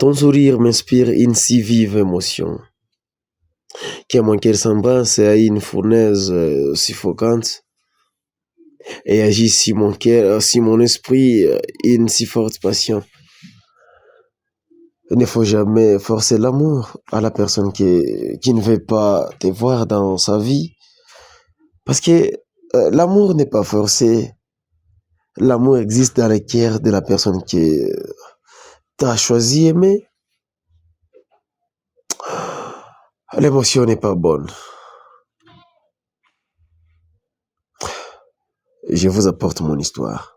Ton sourire m'inspire une si vive émotion que mon cœur s'embrasse à une fournaise suffocante et agit si mon cœur, si mon esprit une si forte passion. Il ne faut jamais forcer l'amour à la personne qui ne veut pas te voir dans sa vie parce que l'amour n'est pas forcé. L'amour existe dans le cœur de la personne qui t'a choisi aimer. L'émotion n'est pas bonne. Je vous apporte mon histoire.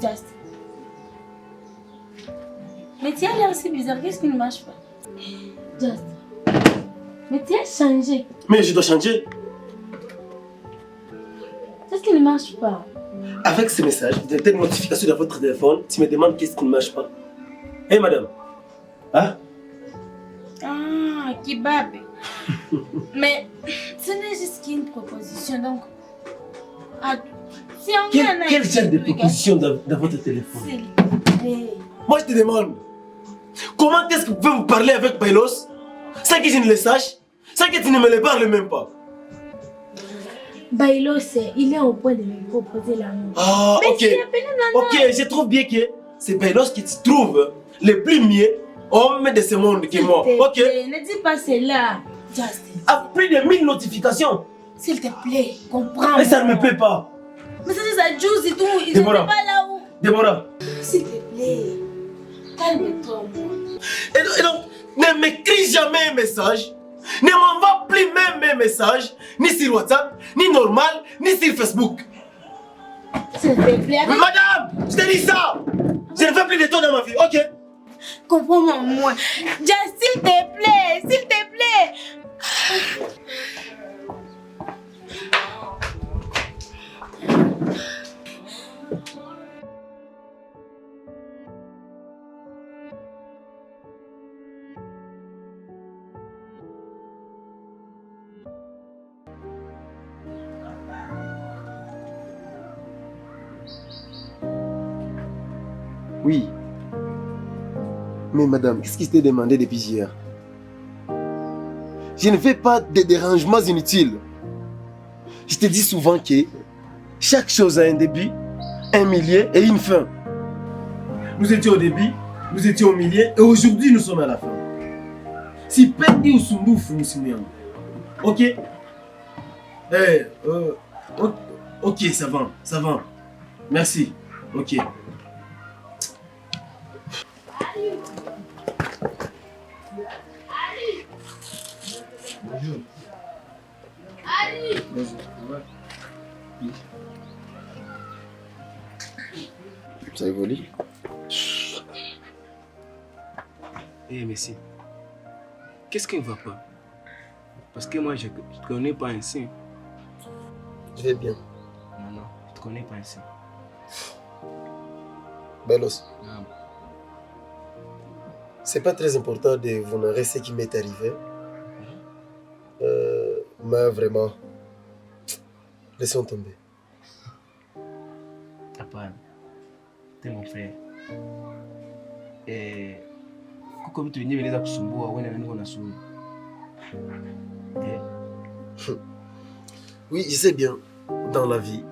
Just. Mais tu as l'air si bizarre, qu'est-ce qui ne marche pas? Just. Mais tu as changé. Mais je dois changer. Qu'est-ce qui ne marche pas? Avec ce message, vous avez une notification dans votre téléphone, tu me demandes qu'est-ce qui ne marche pas. Hé madame. Hein? Ah, Kibabe. Mais ce n'est juste qu'une proposition, donc... Ah, si on Quel genre de proposition dans votre téléphone? S'il te plaît. Moi je te demande, comment est-ce que vous pouvez me parler avec Bailos sans que je ne le sache, sans que tu ne me le parles même pas? Bailos, il est au point de me proposer l'amour. Ah, mais ok. Ok, je trouve bien que c'est Bailos qui te trouve le plus mieux homme de ce monde que moi. Ok. Ne dis pas cela. Justin. À plus de 1000 notifications. S'il te plaît, comprends. Mais ça ne me plaît pas. Mais ça, c'est sa juice et tout. Ils Déborah. sont pas là où. Déborah. S'il te plaît, calme-toi. Et donc, ne m'écris jamais un message. Ne m'envoie plus même un message, ni sur WhatsApp, ni normal, ni sur Facebook. S'il te plaît. Madame, je te dis ça. Je ne veux plus de toi dans ma vie, ok? Comprends-moi, moi. Just, s'il te plaît, s'il te plaît. Oui. Mais madame, qu'est-ce qui t'est demandé depuis hier? Je ne fais pas de dérangements inutiles. Je te dis souvent que chaque chose a un début, un milieu et une fin. Nous étions au début, nous étions au milieu et aujourd'hui nous sommes à la fin. Si Pendi ou Sumbouf nous signons. Ok? Ok, ça va, ça va. Merci. Ok. Bonjour. Bonjour. Oui. Ça évolue? Eh, merci. Qu'est-ce qui ne va pas? Parce que moi, je ne te connais pas ainsi. Je vais bien. Non, non, je ne te connais pas ainsi. Bailos. Non. C'est pas très important de vous narrer ce qui m'est arrivé. Mais vraiment, laissons tomber. Apana. T'es mon frère. Et kuko vitu vyenyewe vinaweza kusumbua wewe na niko nasuri. Oui, je sais bien, dans la vie,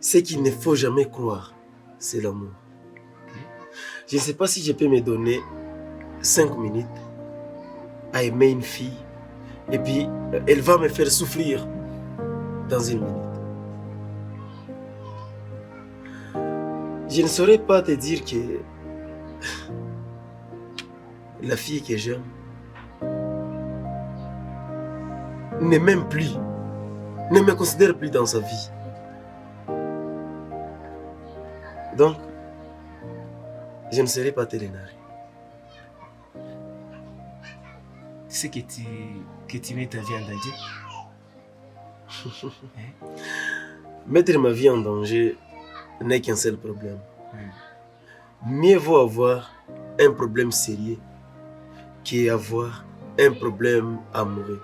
ce qu'il ne faut jamais croire, c'est l'amour. Je ne sais pas si je peux me donner 5 minutes à aimer une fille et puis elle va me faire souffrir dans une minute. Je ne saurais pas te dire que la fille que j'aime ne m'aime plus, ne me considère plus dans sa vie. Donc, je ne serai pas te le narrer. Tu sais que tu mets ta vie en danger? Mettre ma vie en danger n'est qu'un seul problème. Mieux vaut avoir un problème sérieux qu'avoir un problème amoureux.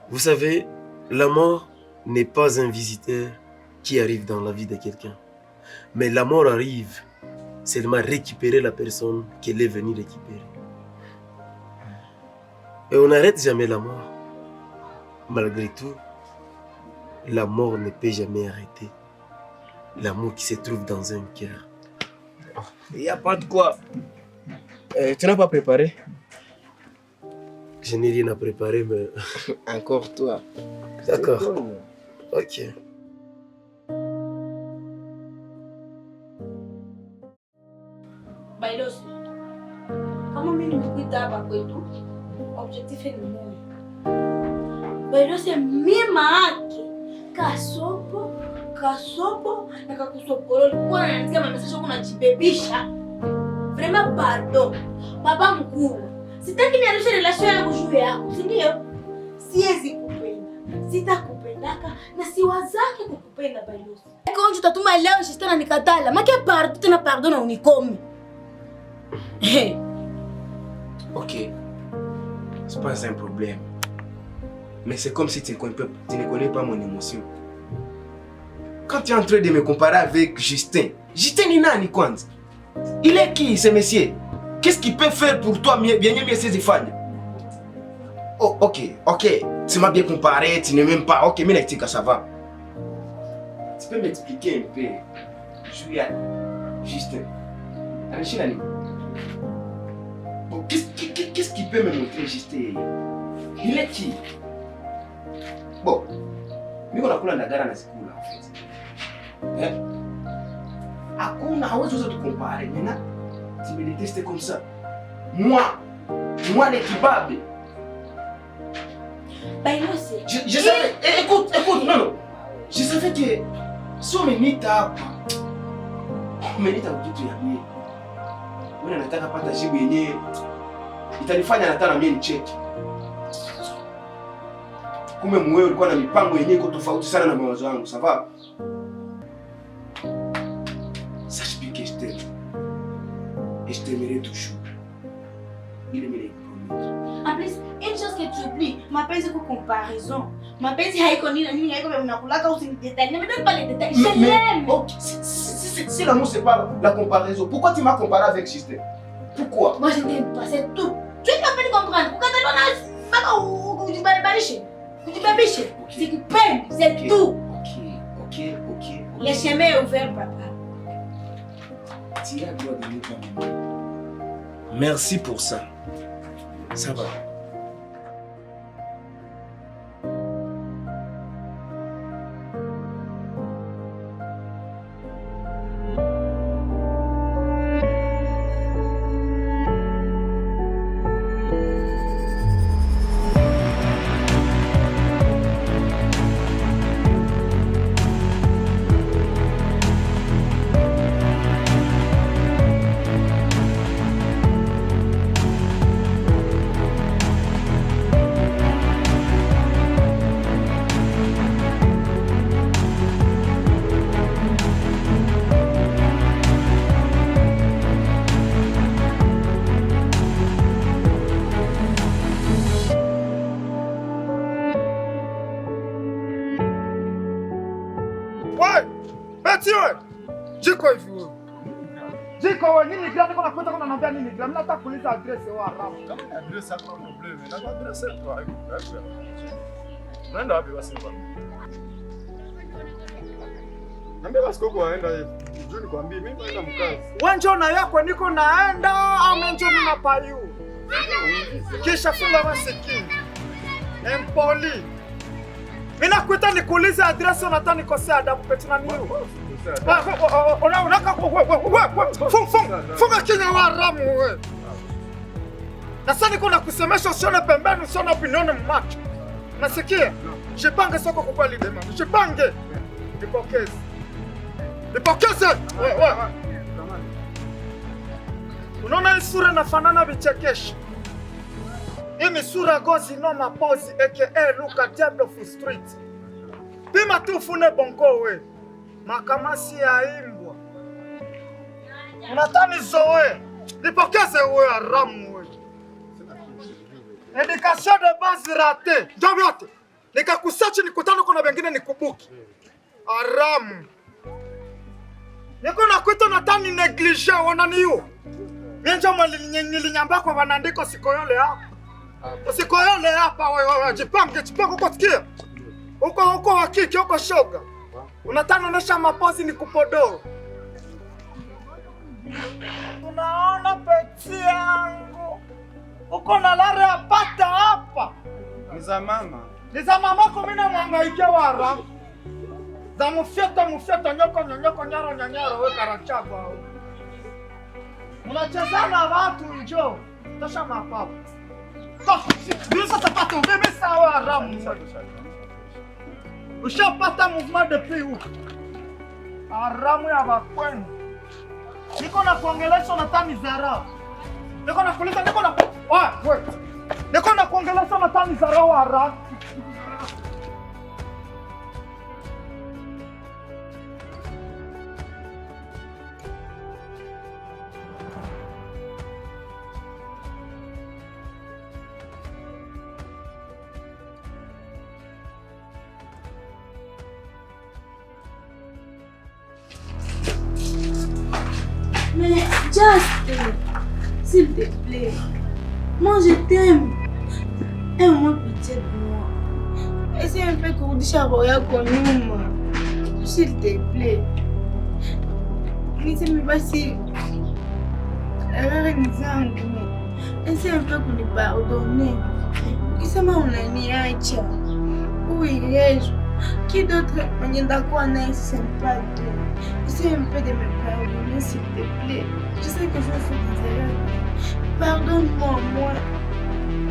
Vous savez, la mort n'est pas un visiteur qui arrive dans la vie de quelqu'un. Mais la mort arrive seulement récupérer la personne qu'elle est venue récupérer. Et on n'arrête jamais la mort. Malgré tout, la mort ne peut jamais arrêter l'amour qui se trouve dans un cœur. Il n'y a pas de quoi. Tu n'as pas préparé? Je n'ai rien à préparer, mais... Encore toi. D'accord. Ok. Bailosi, kama mimi nimekuita hapa kwetu, objectif ni moja. Bailosi mima yake kasopo na kakusopolo kwa nanikia mamesha kuna jibebisha. Vraiment pardon. Baba mkuu. Sitaki niarushe relation yangu juu yako, si ndio? Siwezi kupenda. Sitakupendaka na siwazake kukupenda Bailosi. Kwa nini utatuma leo Justin nikatala? Make pardon tena pardon na unikome. Ok, c'est pas un problème. Mais c'est comme si tu ne connais pas mon émotion. Quand tu es en train de me comparer avec Justin, Justin est nani kwanza? Il est qui ce monsieur? Qu'est-ce qu'il peut faire pour toi bien mieux ses efforts? Oh, ok, tu m'as bien comparé, tu n'es même pas... Ok, mais ça va. Tu peux m'expliquer un peu? Je suis à Justin. Bon, qu'est-ce qu'il peut me montrer Justin? Il est qui? Bon, mimi nakula ndagara na sikula en fait. Hakuna hawezi uza tukompare. Maintenant, tu me détestes comme ça. Moi le kibabe. Bailosi. Je savais, écoute, non. Je savais que si on me nita kitu ya mimi. Wewe nataka pata jibu yenyewe. Itanifanya nataka na mimi nicheki. Kumbe mwewe ulikuwa na mipango yenyewe iko tofauti sana na mawazo yangu, ça va? Sache bien que je t'aime. Et je t'aimerai toujours. Il me l'a promis. En plus, une chose que tu oublies, mapenzi kwa comparaison. Mapenzi haiko nini haiko mnakulaka usinidetail. Ne me donne pas les détails. Je l'aime. Okay. Si l'amour c'est pas la comparaison, pourquoi tu m'as comparé avec Justin? Pourquoi? Moi je t'aime pas, c'est tout. Tu ne peux pas comprendre. Pourquoi tu n'as pas tu baliche? C'est que peine, c'est tout. Ok. Le chemin est ouvert, papa. Tu as droit de nous parler. Merci pour ça. Ça va. Jiko hivi. Jiko nini gani kuna kwenda kuna nambia nini? Mimi nataka kuuliza address wa Arabu. Kama address yako na problem, na address yako haiko. Naenda wapi basi bwana? Niambia basi koko waenda hivi. Njoo nikwambie mimi naenda mkazi. Wewe njoo na yako niko naenda au mimi njoo mimi na payu? Kisha funga masikini. Empoli. Mimi nakuita nikuulize adresi unataka nikosea adabu petina niu. Funga kinywa wa haramu wewe. Na sasa niko nakusemesha usione pembeni usione opinioni mmacho. Nasikia? Jipange soko kubali dema. Jipange. Nipokeze. Nipokeze. Wewe. Unaona hii sura inafanana vichekesho. Hii ni sura gozi no mapozi aka Luka Diablo for street. Pima tu fune bongo we. Makamasi ya imbwa. Unatani zoe. Nipokeze we haramu we. Education de base raté. Ndio nikakusachi nikutano kuna wengine nikubuki. Haramu. Niko nakuita natani neglige wananiyo. Nyenjo nilinyamba kwa wanaandiko sikoyole hapa. Usikoyole hapa wewe jipange uko sikia. Uko hakiki uko shoga. Unataka onesha mapozi ni kupodo. Unaona peti yangu. Uko na lare apata hapa. Ni za mama. Ni za mama kwa mimi na mwangaikia wara. Za mufyeta nyoko nyaro wewe karachagwa. Unacheza na watu njoo. Tosha mapapa. Tosha sapato mimi sawa haramu. Ushapata movement depuis où? Haramu ya bakwenu. Niko na kuongelesha na tani zara. Niko na kuuliza Niko na kuongelesha na tani zara haramu. Mais Just, s'il te plaît, moi je t'aime. Aie-moi pitié de moi. Essaye un peu de kurudisha roho yako nyuma. S'il te plaît. Niseme basi erreur ni zangu. Essaye un peu kunipardonner. Ukisema unaniacha, uireje. Qui d'autre mwenye ndakuwa naye sympa tu. Essaye un peu de me pardonner s'il te plaît. Je sais que je fais des erreurs. Pardonne-moi, moi.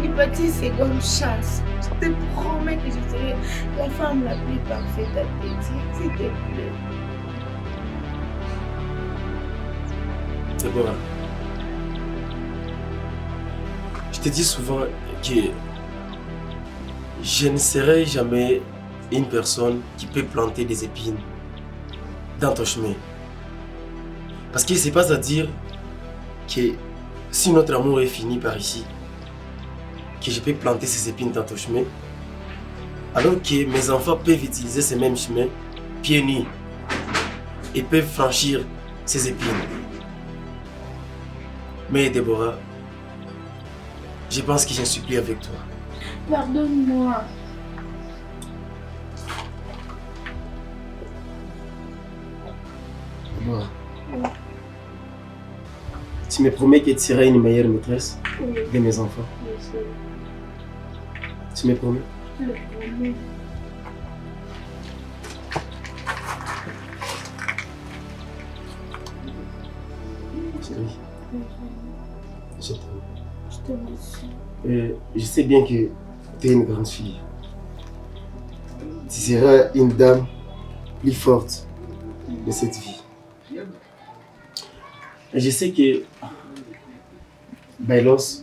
Nipatie seconde chance. Je te promets que je serai la femme la plus parfaite à tes yeux, s'il te plaît. Déborah, je te dis souvent que je ne serai jamais une personne qui peut planter des épines dans ton chemin. Parce que c'est pas à dire que si notre amour est fini par ici, que je peux planter ces épines dans ton chemin, alors que mes enfants peuvent utiliser ces mêmes chemins pieds nus et peuvent franchir ces épines. Mais Déborah, je pense que je ne suis plus avec toi. Pardonne-moi. Déborah, tu me promets que tu seras une meilleure maîtresse de mes enfants. Tu me promets? Je le promets. Chérie, je t'aime. Je t'aime aussi. Je sais bien que tu es une grande fille. Tu seras une dame plus forte de cette vie. Et je sais que Bailos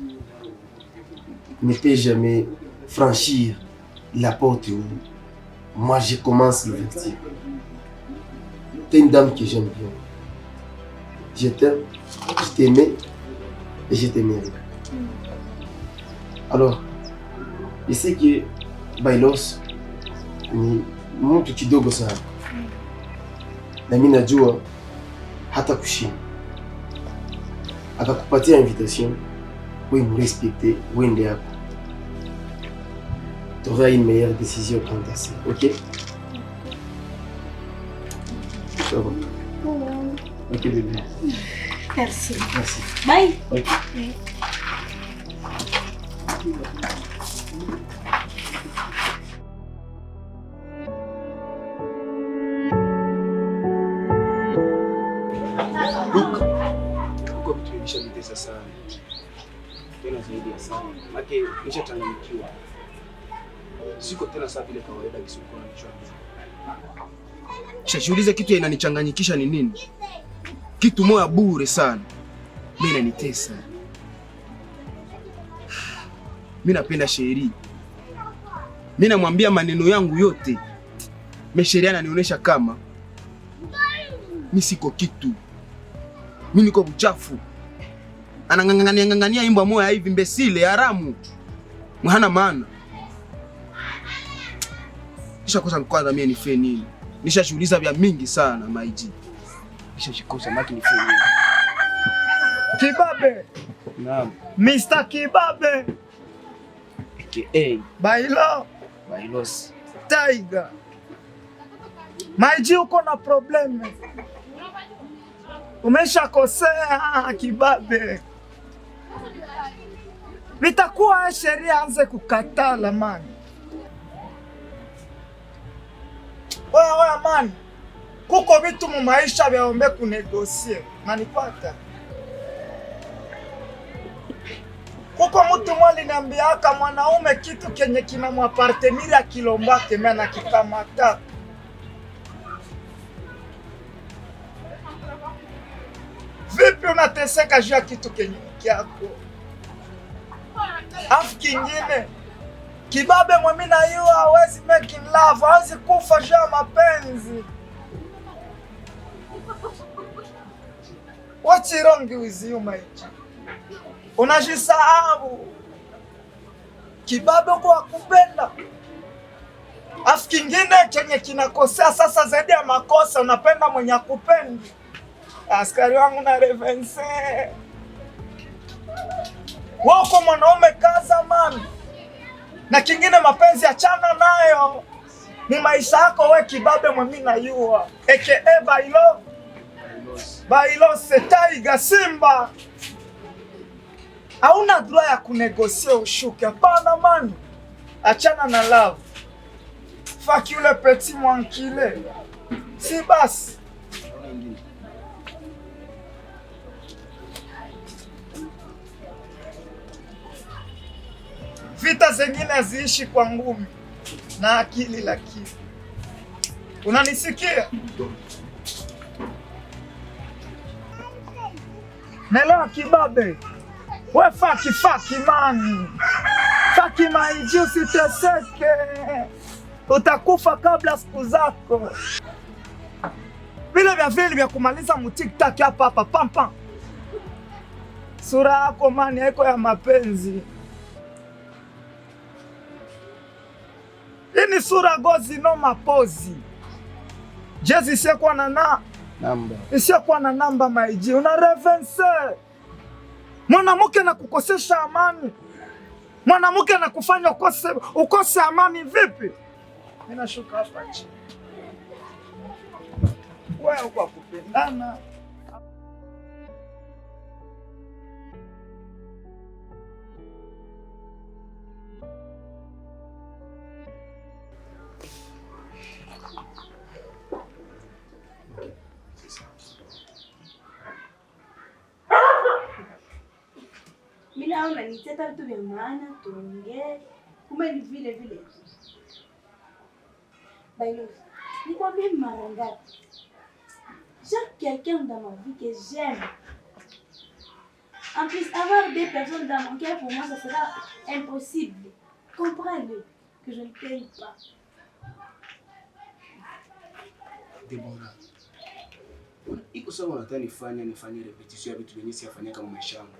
ne peut jamais franchir la porte où moi je commence l'ouverture. Tu es une dame que j'aime bien. Je t'aime, je t'aimais et je t'aimerai. Alors, je sais que Bailos ni mtu kidogo sana. Na mimi najua hata kushinda. Akakupatia invitation, wewe mrespecte, uende hapo. Tu auras une meilleure décision quant à ça, ok? Ça va? Ok bébé. Merci. Merci. Bye. Ok. nishanitesa sana. Tena zaidi ya sana. Maki nishachanganyikiwa. Siko tena sawa vile kawaida kisukuna nichwa. Shajiuliza kitu inanichanganyikisha ni nini? Kitu moja bure sana. Mimi inanitesa. Mimi napenda Sheri. Mimi namwambia maneno yangu yote. Sheri ananionyesha kama mimi siko kitu. Mimi niko mchafu. Anangangania imba moya hivi mbesile haramu. Mhana maana. Kisha kosa kwanza mimi nife nini? Nishashughuliza vya mingi sana maiji. Nishashikosa maki nife nini? Kibabe. Naam. Mr. Kibabe. AKA Bailos Tiger. Maiji, uko na probleme. Umeshakosea Kibabe. Vitakuwa sheria anze kukatala mani. Oya mani. Kuko vitu mu maisha vyaombe kunegosie. Manipata. Kuko mtu mwali niambiaka mwanaume kitu kenye kina mwaparteniri ya kilombake mena kikamata. Vipi unateseka juu ya kitu kenye kiako? Afu kingine, Kibabe mwamina yu hawezi make in love, hawezi kufa juu ya mapenzi. What's wrong with you, my child? Unajisahau. Kibabe kwa kupenda. Afu kingine chenye kinakosea sasa zaidi ya makosa, unapenda mwenye akupendi. Askari wangu na revense. Wako mwanaume kaza man. Na kingine mapenzi achana nayo. Ni maisha yako we Kibabe mwamina yua. AKA Bailos Tiger Simba. Hauna droit ya kunegosia ushuke. Hapana man. Achana na love. Fuck yule petit mwankile. Si basi. Vita zengine ziishi kwa ngumi na akili lakini. Unanisikia? Nelewa Kibabe. We faki man. Faki maiji, usiteseke. Utakufa kabla siku zako. Vile vya kumaliza mu TikTok hapa pam pam. Sura yako mani haiko ya mapenzi. Ini sura gozi no mapozi. Jezi isiyokuwa na namba. Isiyokuwa na namba maiji. Una revense. Mwanamke na kukosesha amani. Mwanamke na kufanya ukose amani vipi? Mimi nashuka hapa chini. Wewe kwa kupendana. Mila unaniteta vitu vya maana, tuongee. Kumbe ni vile. Bailos, nikwambie mara ngapi? J'ai quelqu'un dans ma vie que j'aime. En plus, avoir des personnes dans mon cœur, pour moi, ça sera impossible. Comprends-le, que je ne t'aime pas. Deborah. Iko sawa unataka nifanye repetition ya vitu vyenye siyafanya kama maisha yangu.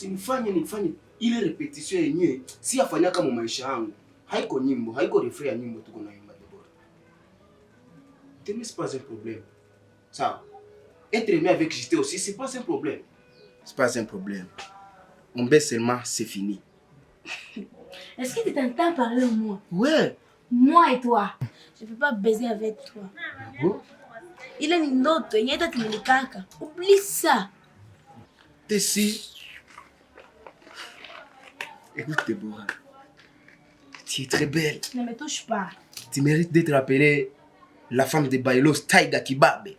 Nifanye ile repetition yenyewe siyafanya kama maisha yangu. Haiko nyimbo, haiko refrain ya nyimbo tuko naimba Deborah. C'est pas un problème. Ça. Être aimé avec Justin aussi, c'est pas un problème. C'est pas un problème. On baisse seulement, c'est fini. Est-ce que tu t'entends parler de moi? Ouais. Moi et toi. Je ne peux pas baiser avec toi. Bon? Il est une autre, il y a d'autres milikaka. Oublie ça. T'es si. Écoute Deborah. Tu es très belle. Ne me touche pas. Tu mérites d'être appelée la femme de Bailos Tiger Kibabe.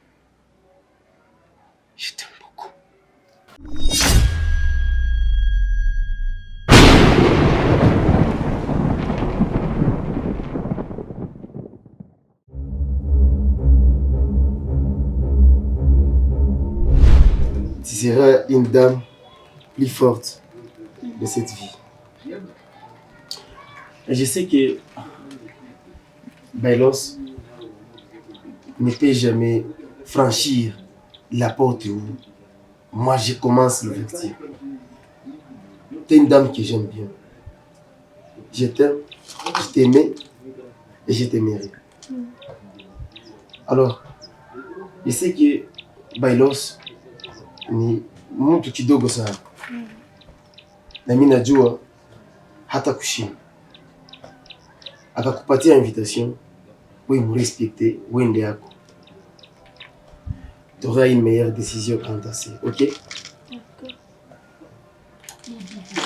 Je t'aime. sera une dame plus forte de cette vie. Et je sais que Bailos ne peut jamais franchir la porte où moi je commence l'ouverture. Tu es une dame que j'aime bien. Je t'aime, je t'aimais et je t'aimerai. Alors, je sais que Bailos ni mtu kidogo sana. Na mimi najua hata kushinda. Akakupatia invitation, wewe mrespecte, uende yako. Tu auras une meilleure décision quant à ça, ok?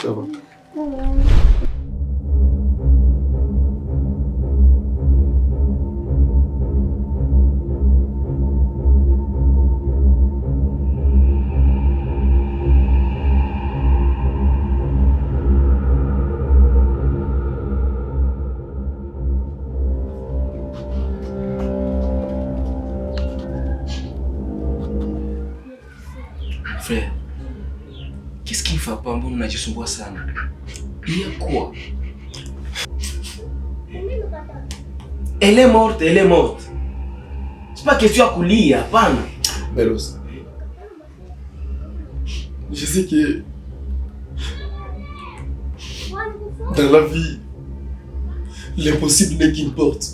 Ça va. Frère, qu'est-ce qu'il ne va pas? Mbona unajisumbua sana? Il y a quoi? Elle est morte, elle est morte. C'est pas question à kulia, hapana. Bailos, je sais que dans la vie, l'impossible n'est qu'une porte.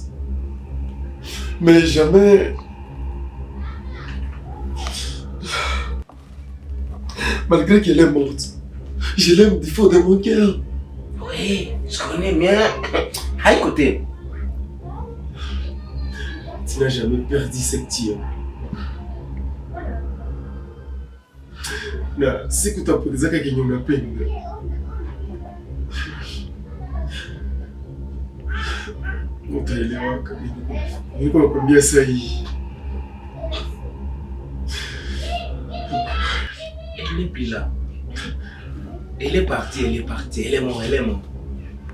Mais jamais... Malgré qu'elle est morte, je l'aime du fond de mon cœur. Oui, je connais bien. Aïe côté. Tu n'as jamais perdu cette tir. Na siku utapotezaka kenye unapenda. Utaelewa kabisa. Niko nakwambia sasa hii. Elle n'est plus là. Elle est partie, elle est partie. Elle est morte, elle est morte.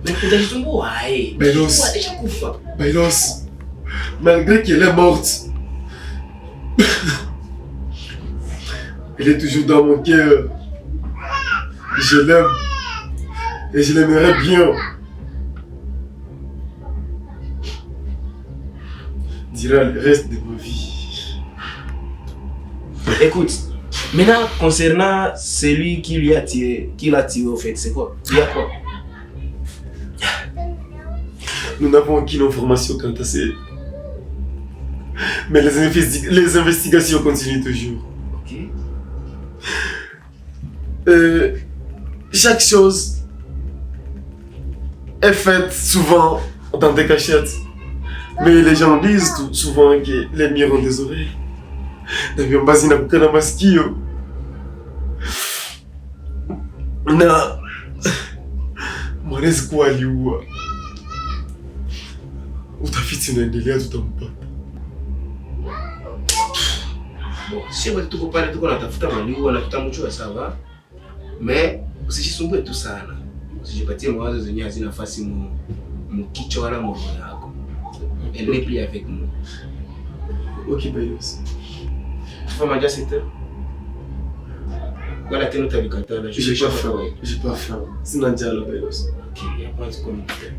Mais unajisumbua aye. Bailos. Déjà kufa. Bailos, malgré qu'elle est morte, elle est toujours dans mon cœur. Je l'aime et je l'aimerais bien. Dira le reste de ma vie. Écoute, maintenant concernant celui qui lui a tiré, qui l'a tiré au fait, c'est quoi? Il y a quoi? Nous n'avons aucune information quant à ça. Mais les investigations continuent toujours. Ok. Chaque chose est faite souvent dans des cachettes. Mais les gens disent souvent que les murs ont des oreilles. Navyo basi na kukana masikio. Na mwanezi kuwa aliua. Utafiti unaendelea, tutampata. Bon, si wewe tuko pale tuko natafuta maliua na tutamjua sawa. Mais usijisumbue tu sana. Usijipatie mawazo zenye hazina nafasi mu kichwa wala moyo yako. Elle n'est plus avec nous. Ok, Bailos. Tu vas manger à 7 heures? Voilà, tu as le J'ai pas faim. J'ai pas faim. C'est Nadia, là, Bailos. Ok, il y a pas de commentaire.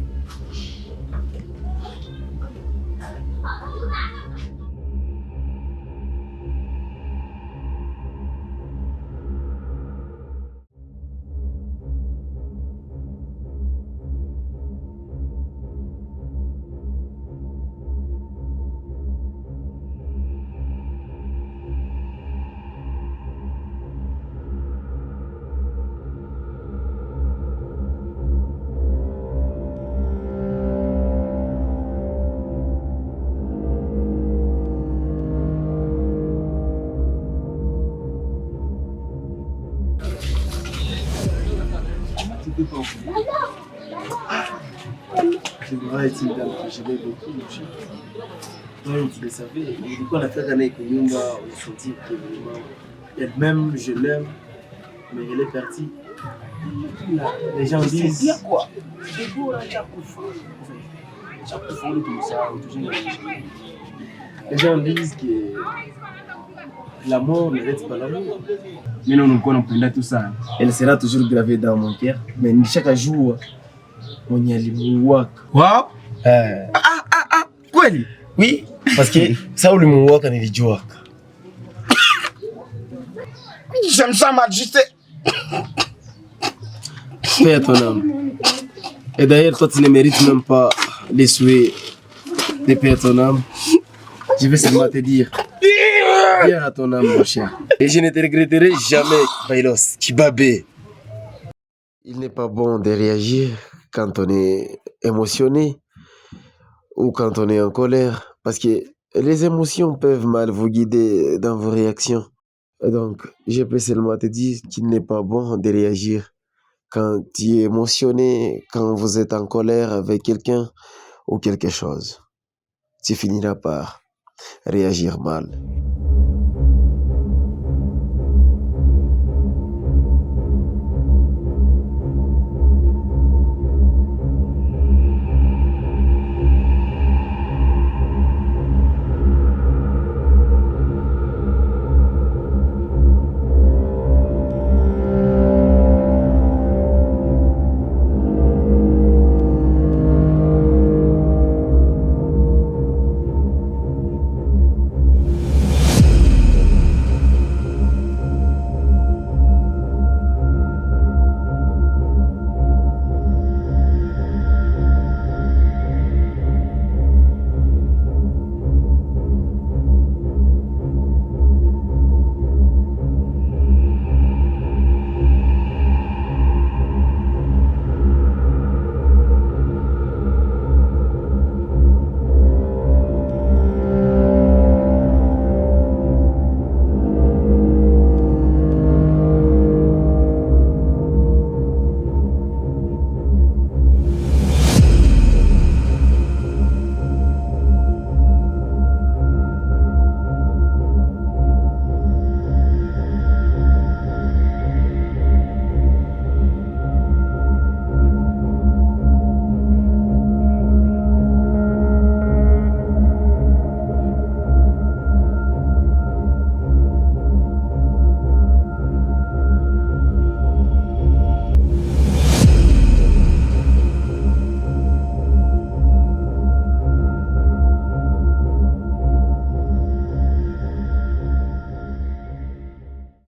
Deborah est une dame que j'aimais beaucoup. Donc, tu le savais, nilikuwa nataka naye kwa nyumba, unasentir que elle-même, je l'aime, mais elle est partie. Les gens disent... Il y a quoi? Les gens disent que La mort n'arrête pas l'amour. Mimi naona ulikuwa unampenda tu sana. Elle sera toujours gravée dans mon cœur. Mais ni chaque jour, mwenye alimuwaka. Wow. Kweli? Oui, parce que ça ulimuwaka nilijuaka. J'aime ça m'ajuster. Paix à ton âme. Et d'ailleurs, toi, tu ne mérites même pas les souhaits de paix à ton âme. Je vais seulement te dire, viens à ton âme, mon cher. Et je ne te regretterai jamais, Bailos, Kibabé. Il n'est pas bon de réagir quand on est émotionné ou quand on est en colère, parce que les émotions peuvent mal vous guider dans vos réactions. Donc, je peux seulement te dire qu'il n'est pas bon de réagir quand tu es émotionné, quand vous êtes en colère avec quelqu'un ou quelque chose. Tu finiras par réagir mal.